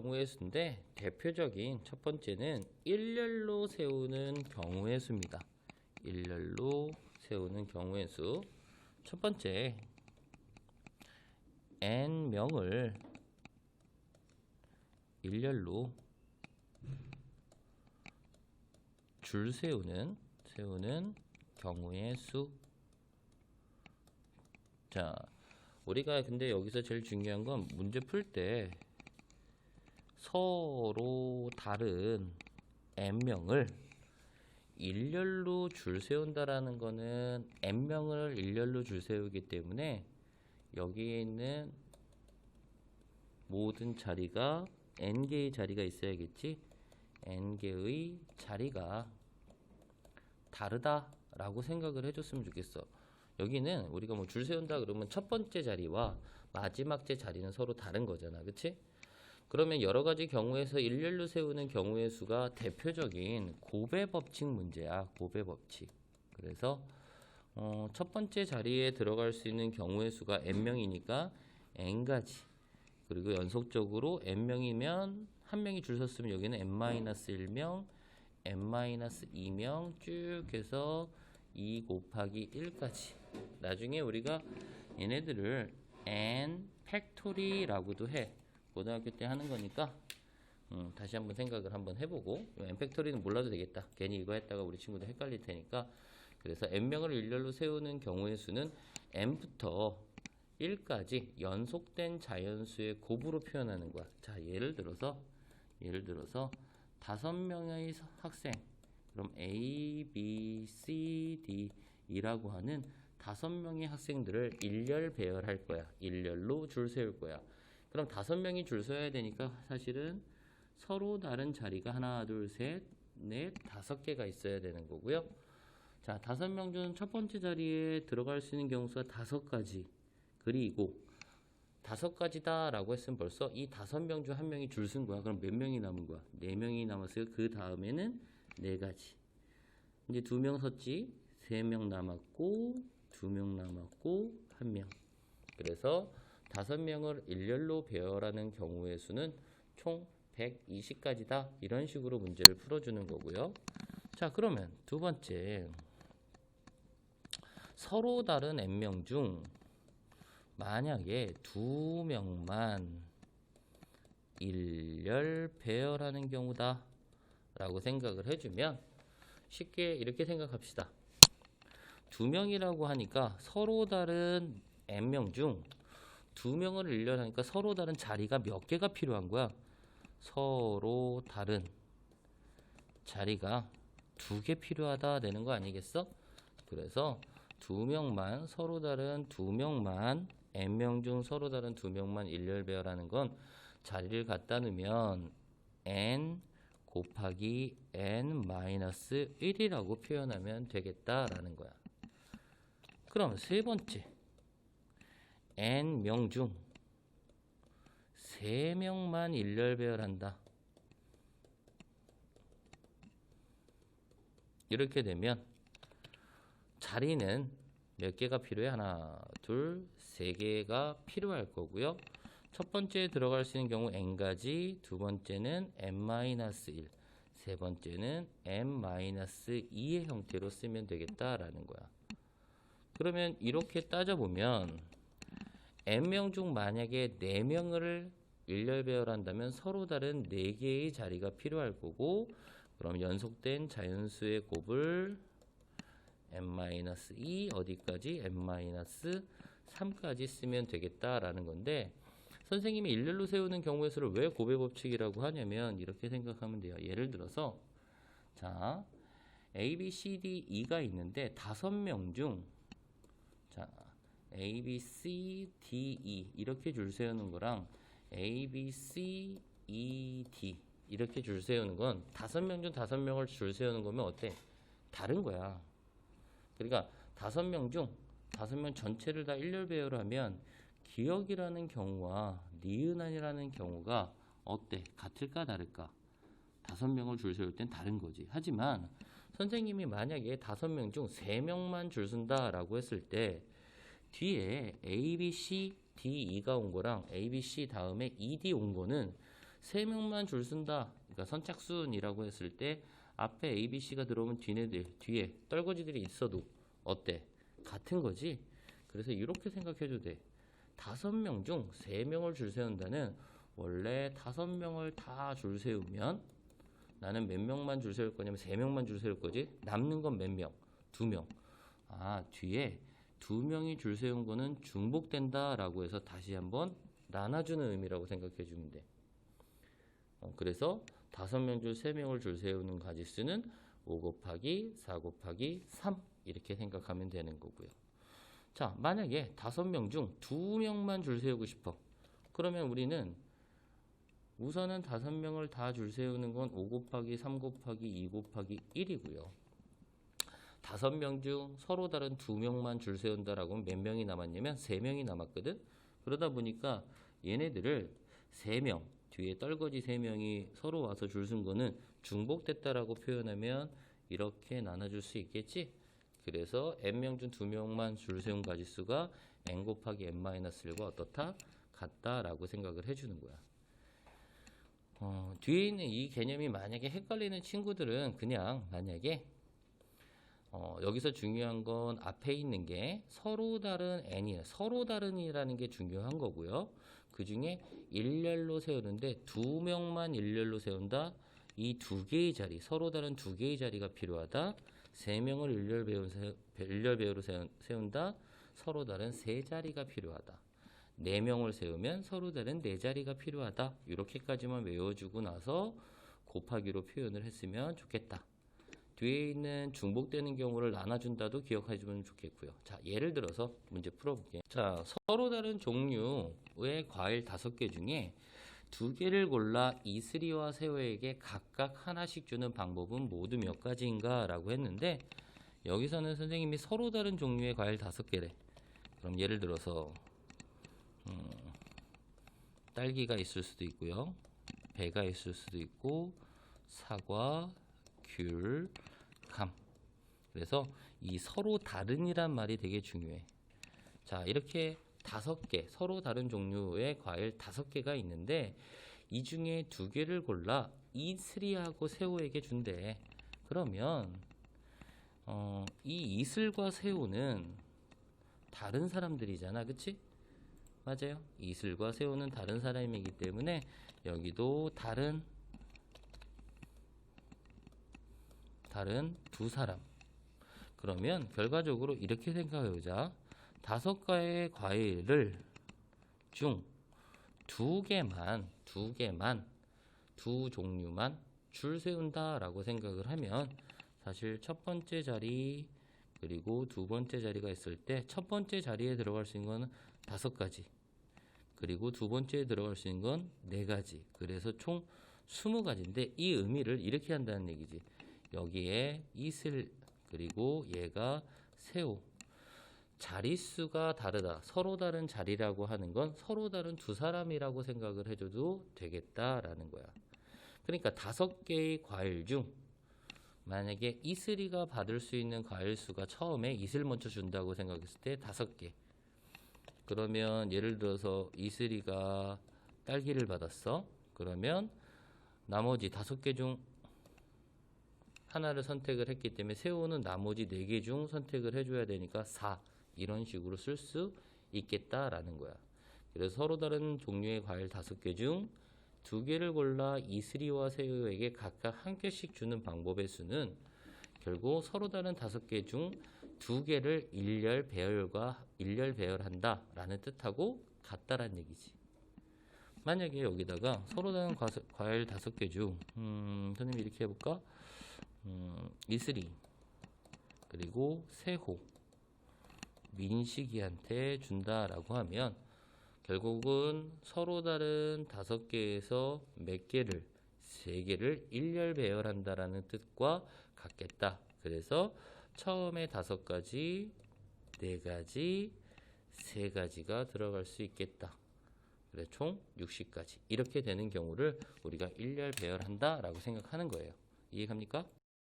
경우의 수인데 대표적인 첫 번째는 일렬로 세우는 경우의 수입니다. 일렬로 세우는 경우의 수. 첫 번째 n명을 일렬로 줄 세우는 경우의 수. 자, 우리가 근데 여기서 제일 중요한 건 문제 풀 때 서로 다른 n명을 일렬로 줄 세운다라는 거는 n명을 일렬로 줄 세우기 때문에 여기에 있는 모든 자리가 n개의 자리가 있어야겠지. n개의 자리가 다르다라고 생각을 해줬으면 좋겠어. 여기는 우리가 뭐 줄 세운다 그러면 첫 번째 자리와 마지막 제 자리는 서로 다른 거잖아, 그치? 그러면 여러 가지 경우에서 일렬로 세우는 경우의 수가 대표적인 곱의 법칙 문제야. 곱의 법칙. 그래서 첫 번째 자리에 들어갈 수 있는 경우의 수가 n명이니까 n가지. 그리고 연속적으로 n명이면 한 명이 줄 섰으면 여기는 n-1명, n-2명 쭉 해서 2 곱하기 1까지. 나중에 우리가 얘네들을 n 팩토리라고도 해. 고등학교 때 하는 거니까 다시 한번 생각을 한번 해보고, n 팩토리는 몰라도 되겠다. 괜히 이거 했다가 우리 친구들 헷갈릴 테니까. 그래서 n명을 일렬로 세우는 경우의 수는 n부터 1까지 연속된 자연수의 곱으로 표현하는 거야. 자, 예를 들어서 5명의 학생, 그럼 A, B, C, D 이라고 하는 5명의 학생들을 일렬 배열할 거야. 일렬로 줄 세울 거야. 그럼 5명이 줄 서야 되니까 사실은 서로 다른 자리가 하나, 둘, 셋, 넷, 5개가 있어야 되는 거고요. 자, 5명 중 첫 번째 자리에 들어갈 수 있는 경우 수가 5가지. 그리고 5가지다 라고 했으면 벌써 이 5명 중 1명이 줄 쓴 거야. 그럼 몇 명이 남은 거야? 4명이 남았어요. 그 다음에는 4가지. 이제 2명 섰지. 3명 남았고 2명 남았고 1명. 그래서 5명을 일렬로 배열하는 경우의 수는 총 120가지다. 이런 식으로 문제를 풀어주는 거고요. 자, 그러면 두 번째, 서로 다른 n명 중 만약에 2명만 일렬 배열하는 경우다 라고 생각을 해주면 쉽게 이렇게 생각합시다. 2명이라고 하니까 서로 다른 n명 중 2명을 일렬하니까 서로 다른 자리가 몇 개가 필요한 거야? 서로 다른 자리가 2개 필요하다 되는 거 아니겠어? 그래서 2명만 서로 다른 2명만 n명 중 서로 다른 2명만 일렬 배열하는 건 자리를 갖다 놓으면 n 곱하기 n-1이라고 표현하면 되겠다라는 거야. 그럼 세 번째, n명 중 3명만 일렬 배열한다. 이렇게 되면 자리는 몇 개가 필요해? 하나, 둘, 3개가 필요할 거고요. 첫 번째에 들어갈 수 있는 경우 n가지, 두 번째는 n-1, 세 번째는 n-2의 형태로 쓰면 되겠다라는 거야. 그러면 이렇게 따져보면 n명 중 만약에 4명을 일렬 배열한다면 서로 다른 4개의 자리가 필요할 거고, 그럼 연속된 자연수의 곱을 n-2 어디까지? n-3까지 쓰면 되겠다라는 건데, 선생님이 일렬로 세우는 경우의 수를 왜 곱의 법칙이라고 하냐면 이렇게 생각하면 돼요. 예를 들어서 자, A, B, C, D, E가 있는데 5명 중 자, A, B, C, D, E 이렇게 줄 세우는 거랑 A, B, C, E, D 이렇게 줄 세우는 건 5명 중 5명을 줄 세우는 거면 어때? 다른 거야. 그러니까 5명 중 5명 전체를 다 일렬 배열하면 기억이라는 경우와 니은안이라는 경우가 어때? 같을까 다를까? 5명을 줄 세울 땐 다른 거지. 하지만 선생님이 만약에 5명 중 3명만 줄 쓴다 라고 했을 때 뒤에 A, B, C, D, E가 온 거랑 A, B, C 다음에 E, D 온 거는 3명만 줄 쓴다. 그러니까 선착순이라고 했을 때 앞에 A, B, C가 들어오면 뒤에 떨거지들이 있어도 어때? 같은 거지. 그래서 이렇게 생각해도 돼. 5명 중 3명을 줄 세운다는 원래 5명을 다 줄 세우면 나는 몇 명만 줄 세울 거냐면 3명만 줄 세울 거지. 남는 건 몇 명? 2명. 아, 뒤에 2명이 줄 세운 거는 중복된다 라고 해서 다시 한번 나눠주는 의미라고 생각해 주면 돼. 그래서 5명 중 3명을 줄 세우는 가지수는 5 곱하기 4 곱하기 3 이렇게 생각하면 되는 거고요. 자, 만약에 5명 중 2명만 줄 세우고 싶어. 그러면 우리는 우선은 5명을 다 줄 세우는 건 5 곱하기 3 곱하기 2 곱하기 1이고요. 5명 중 서로 다른 2명만 줄 세운다라고 하면 몇 명이 남았냐면 3명이 남았거든. 그러다 보니까 얘네들을 3명, 뒤에 떨거지 3명이 서로 와서 줄 쓴 거는 중복됐다라고 표현하면 이렇게 나눠줄 수 있겠지. 그래서 n명 중 2명만 줄 세운 가지수가 n 곱하기 n-1과 어떻다? 같다라고 생각을 해주는 거야. 뒤에 있는 이 개념이 만약에 헷갈리는 친구들은 그냥 만약에 여기서 중요한 건 앞에 있는 게 서로 다른 n이에요. 서로 다른이라는 게 중요한 거고요. 그 중에 일렬로 세우는데 2명만 일렬로 세운다. 이 2개의 자리, 서로 다른 2개의 자리가 필요하다. 3명을 일렬 배우로 세운다. 서로 다른 3자리가 필요하다. 4명을 세우면 서로 다른 4자리가 필요하다. 이렇게까지만 외워주고 나서 곱하기로 표현을 했으면 좋겠다. 뒤에 있는 중복되는 경우를 나눠준다도 기억해주면 좋겠고요. 자, 예를 들어서 문제 풀어볼게요. 자, 서로 다른 종류의 과일 5개 중에 2개를 골라 이슬이와 세호에게 각각 하나씩 주는 방법은 모두 몇 가지인가? 라고 했는데 여기서는 선생님이 서로 다른 종류의 과일 5개래. 그럼 예를 들어서 딸기가 있을 수도 있고요. 배가 있을 수도 있고 사과, 귤, 감. 그래서 이 서로 다른이란 말이 되게 중요해. 자, 이렇게 5개, 서로 다른 종류의 과일 5개가 있는데 이 중에 2개를 골라 이슬이하고 세호에게 준대. 그러면 이 이슬과 세호는 다른 사람들이잖아, 그치? 맞아요. 이슬과 세호는 다른 사람이기 때문에 여기도 다른 2사람. 그러면 결과적으로 이렇게 생각해보자. 5개의 과일을 중 2개만 2종류만 줄 세운다라고 생각을 하면 사실 첫 번째 자리 그리고 두 번째 자리가 있을 때 첫 번째 자리에 들어갈 수 있는 건 5가지. 그리고 두 번째에 들어갈 수 있는 건 4가지. 그래서 총 20가지인데 이 의미를 이렇게 한다는 얘기지. 여기에 이슬 그리고 얘가 세호. 자릿수가 다르다. 서로 다른 자리라고 하는 건 서로 다른 2사람이라고 생각을 해줘도 되겠다라는 거야. 그러니까 5개의 과일 중 만약에 이슬이가 받을 수 있는 과일 수가 처음에 이슬 먼저 준다고 생각했을 때 5개. 그러면 예를 들어서 이슬이가 딸기를 받았어. 그러면 나머지 5개 중 하나를 선택을 했기 때문에 세호는 나머지 4개 중 선택을 해줘야 되니까 4 이런 식으로 쓸 수 있겠다라는 거야. 그래서 서로 다른 종류의 과일 5개 중 2개를 골라 이슬이와 세호에게 각각 1개씩 주는 방법의 수는 결국 서로 다른 5개 중 2개를 일렬 배열한다 라는 뜻하고 같다라는 얘기지. 만약에 여기다가 서로 다른 과일 5개 중 선생님이 이렇게 해볼까? 이슬이 그리고 세호 민식이한테 준다라고 하면 결국은 서로 다른 5개에서 몇 개를 3개를 일렬 배열한다라는 뜻과 같겠다. 그래서 처음에 5가지, 4가지, 3가지가 들어갈 수 있겠다. 그래 총 60가지 이렇게 되는 경우를 우리가 일렬 배열한다라고 생각하는 거예요. 이해갑니까?